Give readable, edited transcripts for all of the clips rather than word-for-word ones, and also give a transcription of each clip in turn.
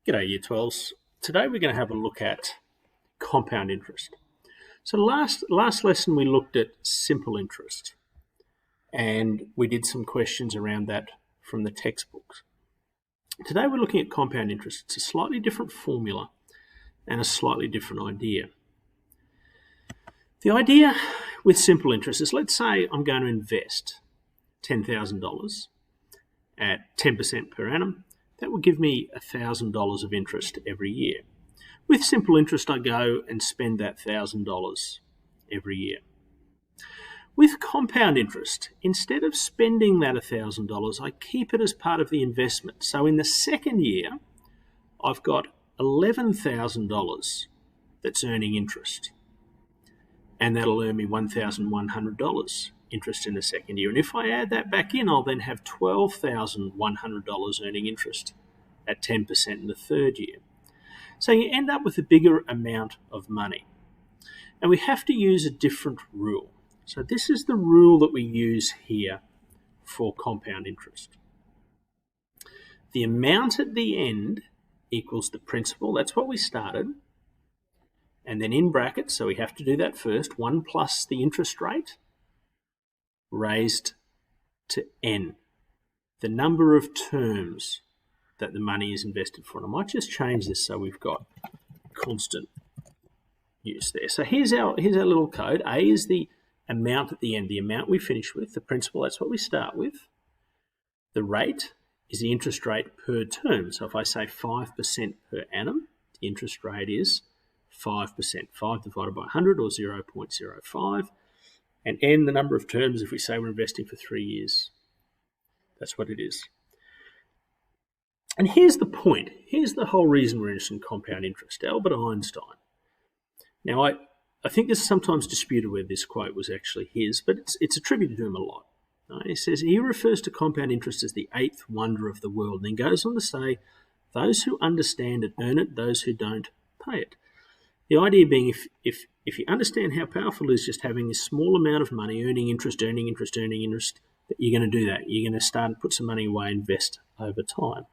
G'day Year 12s. Today we're going to have a look at compound interest. So last lesson we looked at simple interest and we did some questions around that from the textbooks. Today we're looking at compound interest. It's a slightly different formula and a slightly different idea. The idea with simple interest is, let's say I'm going to invest $10,000 at 10% per annum. That will give me $1,000 of interest every year. With simple interest, I go and spend that $1,000 every year. With compound interest, instead of spending that $1,000, I keep it as part of the investment. So in the second year, I've got $11,000 that's earning interest. And that'll earn me $1,100 interest in the second year. And if I add that back in, I'll then have $12,100 earning interest at 10% in the third year. So you end up with a bigger amount of money. And we have to use a different rule. So this is the rule that we use here for compound interest. The amount at the end equals the principal. That's what we started. And then in brackets, so we have to do that first, 1 plus the interest rate raised to n, the number of terms that the money is invested for. And I might just change this so we've got constant use there. So here's our little code. A is the amount at the end, the amount we finish with. The principal, that's what we start with. The rate is the interest rate per term. So if I say 5% per annum, the interest rate is 5%. 5 divided by 100, or 0.05. And n, the number of terms, if we say we're investing for 3 years. That's what it is. And here's the point. Here's the whole reason we're interested in compound interest. Albert Einstein. Now, I think there's sometimes disputed whether this quote was actually his, but it's attributed to him a lot. He says he refers to compound interest as the eighth wonder of the world, and then goes on to say, those who understand it earn it, those who don't pay it. The idea being, if you understand how powerful it is just having this small amount of money, earning interest, that you're going to do that. You're going to start and put some money away, invest over time.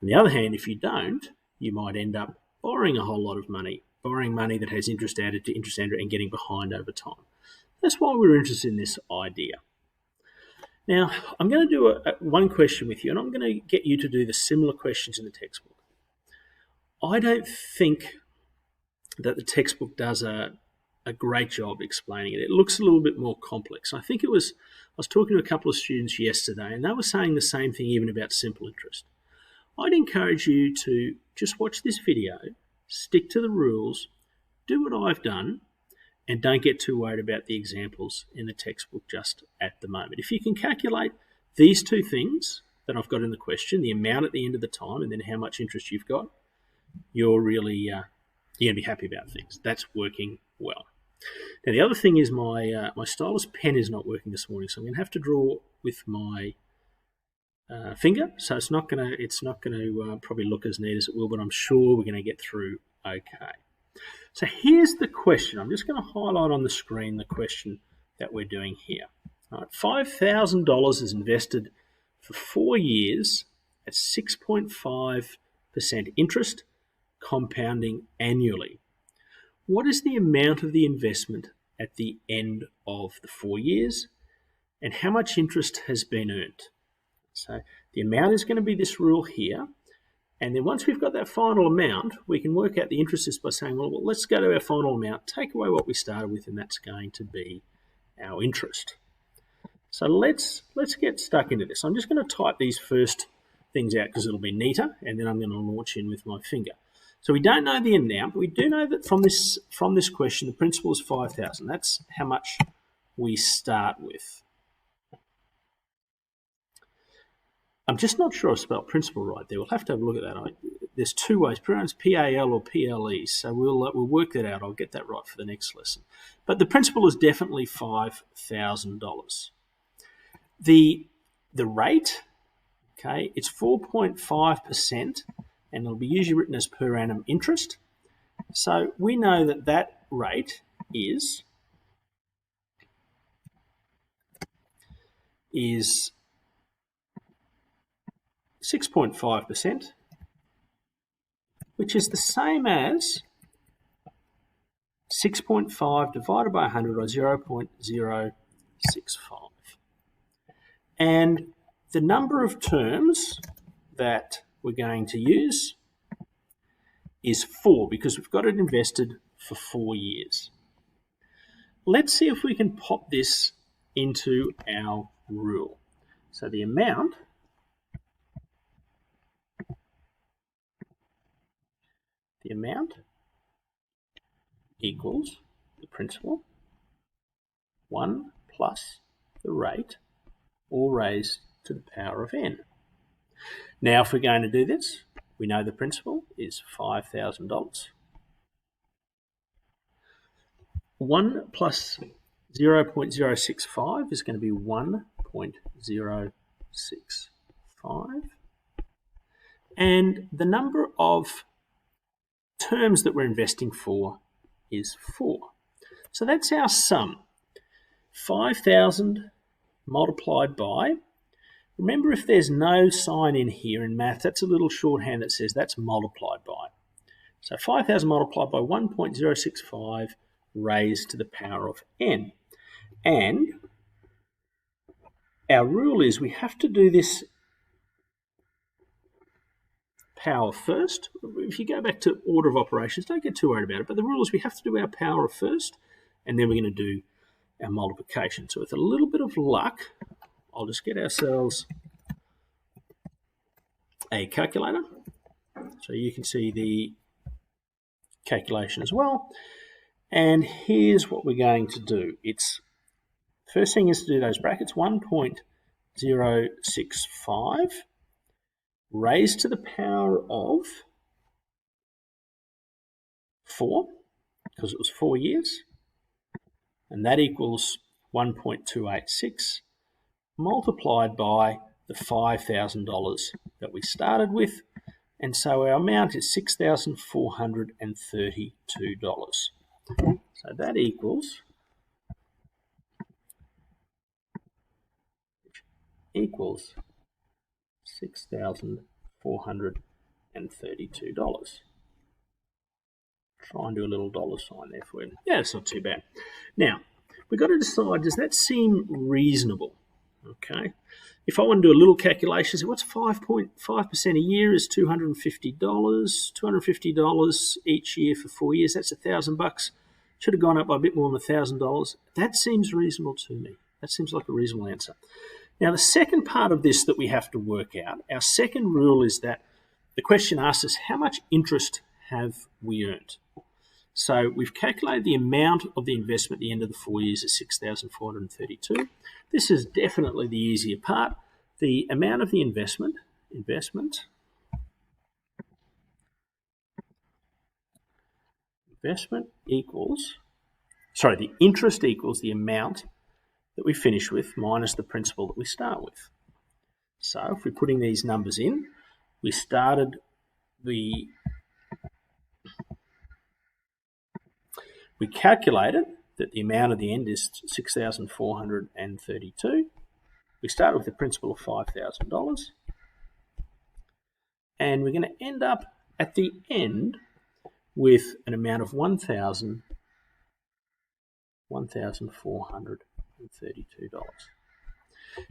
On the other hand, if you don't, you might end up borrowing a whole lot of money, borrowing money that has interest added to interest and getting behind over time. That's why we're interested in this idea. Now, I'm going to do one question with you, and I'm going to get you to do the similar questions in the textbook. I don't think that the textbook does a great job explaining it. It looks a little bit more complex. I was talking to a couple of students yesterday, and they were saying the same thing even about simple interest. I'd encourage you to just watch this video, stick to the rules, do what I've done, and don't get too worried about the examples in the textbook just at the moment. If you can calculate these two things that I've got in the question, the amount at the end of the time and then how much interest you've got, you're really you're going to be happy about things. That's working well. Now, the other thing is my stylus pen is not working this morning, so I'm going to have to draw with my finger. So it's not going to probably look as neat as it will, but I'm sure we're going to get through okay. So here's the question. I'm just going to highlight on the screen the question that we're doing here. All right, $5,000 is invested for 4 years at 6.5% interest, compounding annually. What is the amount of the investment at the end of the 4 years, and how much interest has been earned? So the amount is going to be this rule here, and then once we've got that final amount, we can work out the interest just by saying, well, let's go to our final amount, take away what we started with, and that's going to be our interest. So let's get stuck into this. I'm just going to type these first things out because it'll be neater, and then I'm going to launch in with my finger. So we don't know the amount, but we do know that from this question, the principal is 5,000. That's how much we start with. I'm just not sure I spelled principal right there. We'll have to have a look at that. There's two ways. It's P-A-L or P-L-E, so we'll work that out. I'll get that right for the next lesson. But the principal is definitely $5,000. The rate, okay, it's 4.5%, and it'll be usually written as per annum interest. So we know that rate is 6.5% which is the same as 6.5 divided by 100, or 0.065. And the number of terms that we're going to use is 4, because we've got it invested for 4 years. Let's see if we can pop this into our rule. So the amount equals the principal, 1 plus the rate, all raised to the power of n. Now, if we're going to do this, we know the principal is $5,000. 1 plus 0.065 is going to be 1.065. And the number of terms that we're investing for is 4. So that's our sum. 5,000 multiplied by, remember, if there's no sign in here in math, that's a little shorthand that says that's multiplied by. So 5,000 multiplied by 1.065 raised to the power of n. And our rule is we have to do this power first. If you go back to order of operations, don't get too worried about it, but the rule is we have to do our power first, and then we're going to do our multiplication. So with a little bit of luck, I'll just get ourselves a calculator so you can see the calculation as well. And here's what we're going to do. It's first thing is to do those brackets, 1.065 raised to the power of 4, because it was 4 years, and that equals 1.286 multiplied by the $5,000 that we started with, and so our amount is $6,432. So that equals $6,432. Try and do a little dollar sign there for you. Yeah, it's not too bad. Now, we've got to decide, does that seem reasonable? Okay. If I want to do a little calculation, so what's 5.5% a year is $250. $250 each year for 4 years, that's $1,000. Should have gone up by a bit more than $1,000. That seems reasonable to me. That seems like a reasonable answer. Now, the second part of this that we have to work out, our second rule is that the question asks us, how much interest have we earned? So we've calculated the amount of the investment at the end of the 4 years is $6,432. This is definitely the easier part. The amount of the investment equals, the interest equals the amount that we finish with minus the principal that we start with. So if we're putting these numbers in, we calculated that the amount at the end is $6,432. We started with the principal of $5,000. And we're going to end up at the end with an amount of $1,432.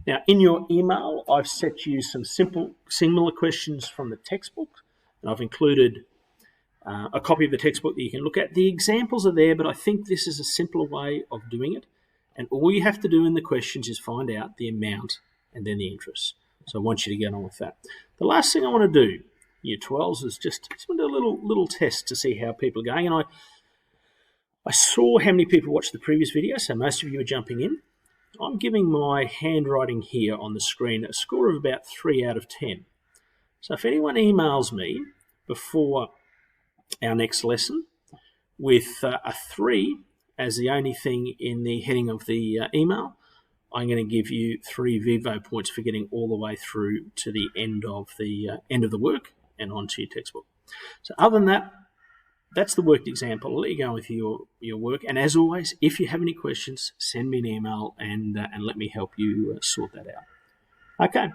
Now, in your email, I've set you some similar questions from the textbook, and I've included a copy of the textbook that you can look at. The examples are there, but I think this is a simpler way of doing it. And all you have to do in the questions is find out the amount and then the interest. So I want you to get on with that. The last thing I want to do, Year 12s, is just want to do a little test to see how people are going. And I saw how many people watched the previous video, so most of you are jumping in. I'm giving my handwriting here on the screen a score of about 3 out of 10. So if anyone emails me before our next lesson with a 3 as the only thing in the heading of the email, I'm going to give you 3 Vivo points for getting all the way through to the end of the work and onto your textbook. So other than that, that's the worked example. I'll let you go with your work. And as always, if you have any questions, send me an email and let me help you sort that out. Okay.